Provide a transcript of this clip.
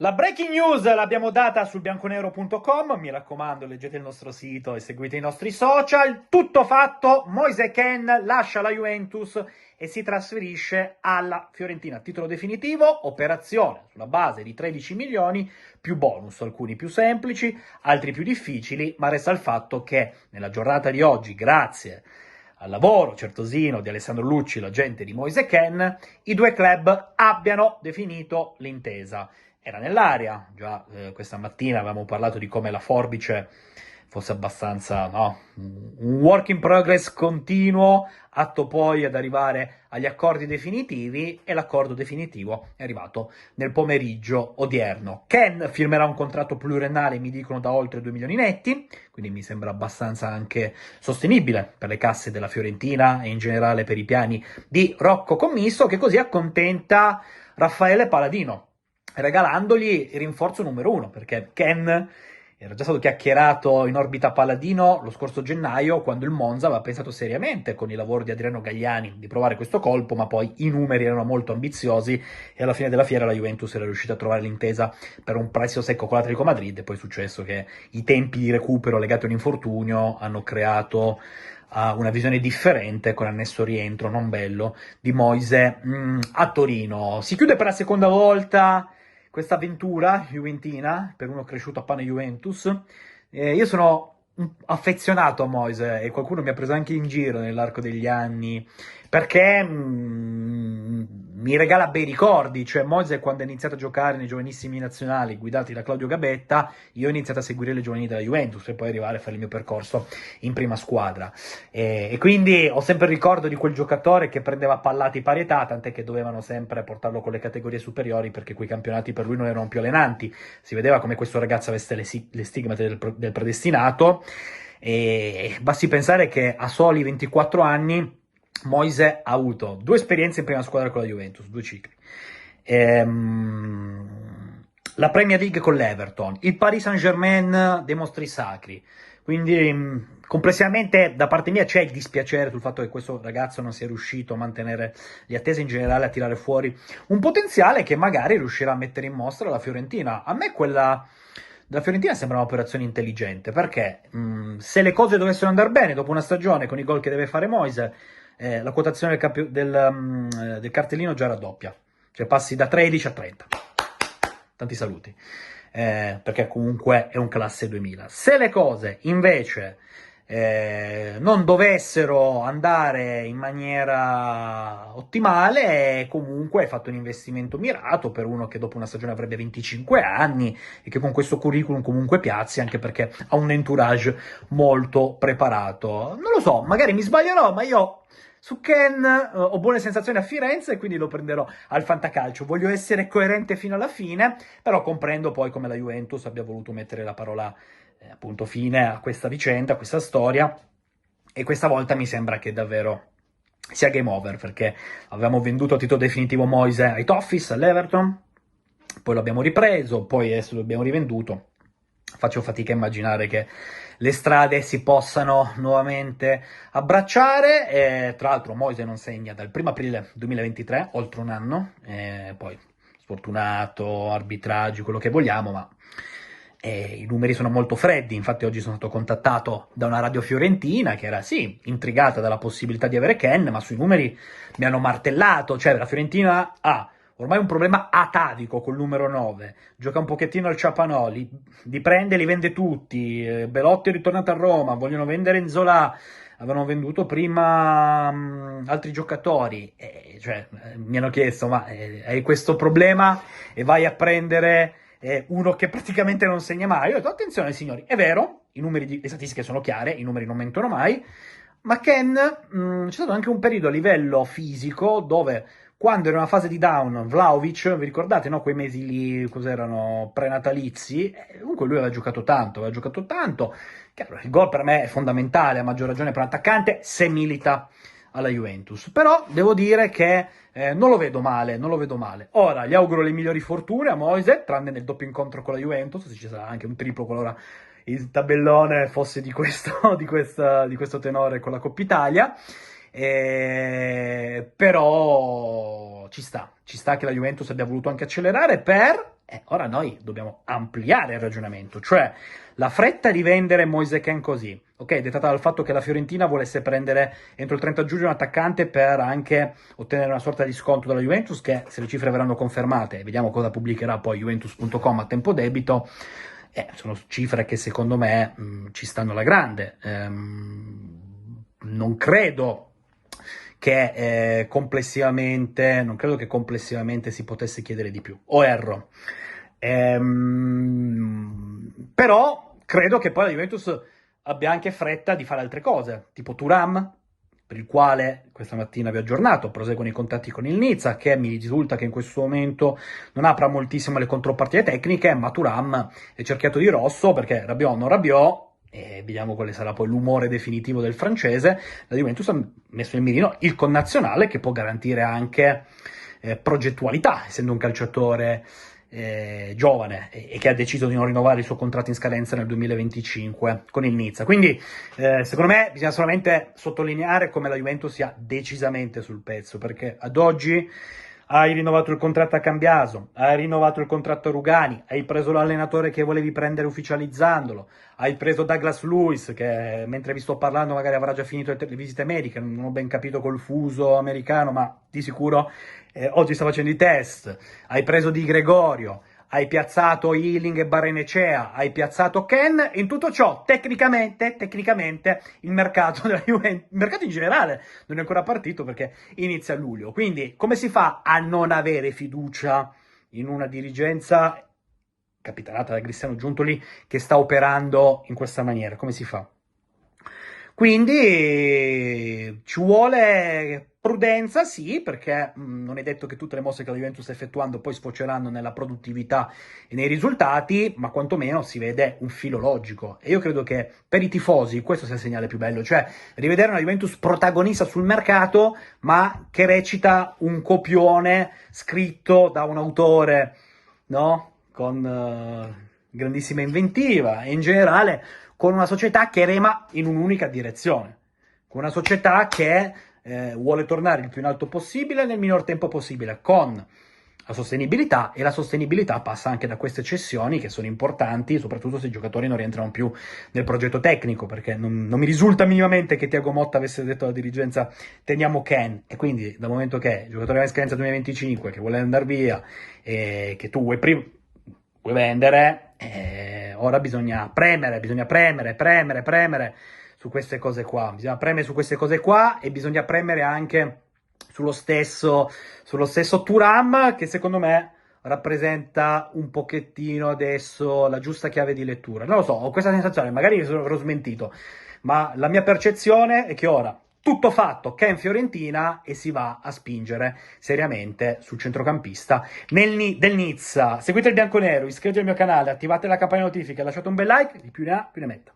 La breaking news l'abbiamo data sul bianconero.com, mi raccomando leggete il nostro sito e seguite i nostri social. Tutto fatto, Moise Kean lascia la Juventus e si trasferisce alla Fiorentina. Titolo definitivo, operazione sulla base di 13 milioni, più bonus, alcuni più semplici, altri più difficili, ma resta il fatto che nella giornata di oggi, grazie al lavoro certosino di Alessandro Lucci, l'agente di Moise Kean, i due club abbiano definito l'intesa. Era nell'aria, già questa mattina avevamo parlato di come la forbice fosse abbastanza, no, un work in progress continuo, atto poi ad arrivare agli accordi definitivi, e l'accordo definitivo è arrivato nel pomeriggio odierno. Kean firmerà un contratto pluriennale, mi dicono da oltre 2 milioni netti, quindi mi sembra abbastanza anche sostenibile per le casse della Fiorentina e in generale per i piani di Rocco Commisso, che così accontenta Raffaele Paladino, regalandogli il rinforzo numero uno, perché Kean era già stato chiacchierato in orbita Paladino lo scorso gennaio, quando il Monza aveva pensato seriamente, con il lavoro di Adriano Gagliani, di provare questo colpo, ma poi i numeri erano molto ambiziosi e alla fine della fiera la Juventus era riuscita a trovare l'intesa per un prezzo secco con l'Atletico Madrid, e poi è successo che i tempi di recupero legati a un infortunio hanno creato una visione differente, con annesso rientro non bello di Moise a Torino. Si chiude per la seconda volta questa avventura juventina per uno cresciuto a pane Juventus. Io sono affezionato a Moise e qualcuno mi ha preso anche in giro nell'arco degli anni, perché mi regala bei ricordi. Cioè, Moise, quando ha iniziato a giocare nei giovanissimi nazionali guidati da Claudio Gabetta, io ho iniziato a seguire le giovanili della Juventus e poi arrivare a fare il mio percorso in prima squadra, e quindi ho sempre il ricordo di quel giocatore che prendeva pallate pari età, tant'è che dovevano sempre portarlo con le categorie superiori perché quei campionati per lui non erano più allenanti. Si vedeva come questo ragazzo avesse le stigmate del predestinato, e basti pensare che a soli 24 anni Moise ha avuto 2 esperienze in prima squadra con la Juventus, 2 cicli. La Premier League con l'Everton, il Paris Saint-Germain dei mostri sacri. Quindi complessivamente da parte mia c'è il dispiacere sul fatto che questo ragazzo non sia riuscito a mantenere le attese, in generale a tirare fuori un potenziale che magari riuscirà a mettere in mostra la Fiorentina. A me quella della Fiorentina sembra un'operazione intelligente, perché se le cose dovessero andare bene dopo una stagione con i gol che deve fare Moise, la quotazione del cartellino già raddoppia, cioè passi da 13 a 30. Tanti saluti. Perché comunque è un classe 2000. Se le cose invece non dovessero andare in maniera ottimale, comunque hai fatto un investimento mirato per uno che dopo una stagione avrebbe 25 anni e che con questo curriculum comunque piazzi, anche perché ha un entourage molto preparato. Non lo so, magari mi sbaglierò, ma io su Kean ho buone sensazioni a Firenze e quindi lo prenderò al fantacalcio. Voglio essere coerente fino alla fine, però comprendo poi come la Juventus abbia voluto mettere la parola appunto fine a questa vicenda, a questa storia, e questa volta mi sembra che davvero sia game over, perché avevamo venduto a titolo definitivo Moise ai Toffees, all'Everton, poi l'abbiamo ripreso, poi adesso lo abbiamo rivenduto. Faccio fatica a immaginare che le strade si possano nuovamente abbracciare, e tra l'altro Moise non segna dal 1 aprile 2023, oltre un anno, poi sfortunato, arbitraggi, quello che vogliamo, ma i numeri sono molto freddi. Infatti oggi sono stato contattato da una radio fiorentina che era sì intrigata dalla possibilità di avere Kean, ma sui numeri mi hanno martellato. Cioè la Fiorentina ha ormai un problema atavico col numero 9, gioca un pochettino al Ciapanò, li prende e li vende tutti. Belotti è ritornato a Roma, vogliono vendere Nzola, avevano venduto prima altri giocatori, mi hanno chiesto: ma hai questo problema e vai a prendere uno che praticamente non segna mai? Io ho detto: attenzione signori, è vero, le statistiche sono chiare, i numeri non mentono mai, ma Kean c'è stato anche un periodo a livello fisico dove, quando era in una fase di down, Vlahovic, vi ricordate, no? Quei mesi lì, cos'erano, prenatalizi, comunque lui aveva giocato tanto. Chiaro, il gol per me è fondamentale, a maggior ragione per un attaccante, se milita alla Juventus. Però devo dire che non lo vedo male. Ora, gli auguro le migliori fortune a Moise, tranne nel doppio incontro con la Juventus, se ci sarà anche un triplo qualora il tabellone fosse di questo tenore con la Coppa Italia. Però ci sta che la Juventus abbia voluto anche accelerare per Ora noi dobbiamo ampliare il ragionamento, cioè la fretta di vendere Moise Kean così, ok, dettata dal fatto che la Fiorentina volesse prendere entro il 30 giugno un attaccante per anche ottenere una sorta di sconto dalla Juventus, che se le cifre verranno confermate, vediamo cosa pubblicherà poi Juventus.com a tempo debito, sono cifre che secondo me ci stanno alla grande. Non credo che complessivamente si potesse chiedere di più, o erro. Però credo che poi la Juventus abbia anche fretta di fare altre cose, tipo Thuram, per il quale questa mattina vi ho aggiornato, proseguono i contatti con il Nizza, che mi risulta che in questo momento non apra moltissimo le contropartite tecniche, ma Thuram è cerchiato di rosso perché Rabiot non Rabiot, e vediamo quale sarà poi l'umore definitivo del francese. La Juventus ha messo in mirino il connazionale, che può garantire anche progettualità, essendo un calciatore giovane e che ha deciso di non rinnovare il suo contratto in scadenza nel 2025 con il Nizza. Quindi secondo me bisogna solamente sottolineare come la Juventus sia decisamente sul pezzo, perché ad oggi hai rinnovato il contratto a Cambiaso, hai rinnovato il contratto a Rugani, hai preso l'allenatore che volevi prendere ufficializzandolo, hai preso Douglas Lewis, che mentre vi sto parlando magari avrà già finito le visite mediche, non ho ben capito col fuso americano, ma di sicuro oggi sta facendo i test. Hai preso Di Gregorio, hai piazzato Ealing e Barrenechea, hai piazzato Ken. In tutto ciò, tecnicamente, il mercato della Juventus, il mercato in generale, non è ancora partito perché inizia a luglio. Quindi, come si fa a non avere fiducia in una dirigenza capitanata da Cristiano Giuntoli che sta operando in questa maniera? Come si fa? Quindi ci vuole prudenza, sì, perché non è detto che tutte le mosse che la Juventus sta effettuando poi sfoceranno nella produttività e nei risultati, ma quantomeno si vede un filo logico. E io credo che per i tifosi questo sia il segnale più bello, cioè rivedere una Juventus protagonista sul mercato, ma che recita un copione scritto da un autore, no? Con grandissima inventiva e in generale con una società che rema in un'unica direzione, con una società che vuole tornare il più in alto possibile nel minor tempo possibile, con la sostenibilità, e la sostenibilità passa anche da queste cessioni che sono importanti, soprattutto se i giocatori non rientrano più nel progetto tecnico, perché non mi risulta minimamente che Thiago Motta avesse detto alla dirigenza teniamo Ken, e quindi dal momento che il giocatore va in scadenza 2025, che vuole andare via, e che tu vuoi vendere, ora bisogna premere su queste cose qua, bisogna premere su queste cose qua e bisogna premere anche sullo stesso Thuram, che secondo me rappresenta un pochettino adesso la giusta chiave di lettura. Non lo so, ho questa sensazione, magari avrò smentito, ma la mia percezione è che ora tutto fatto, Ken Fiorentina, e si va a spingere seriamente sul centrocampista del Nizza. Seguite il bianconero, iscrivetevi al mio canale, attivate la campanella notifiche, lasciate un bel like, di più ne ha più ne metta.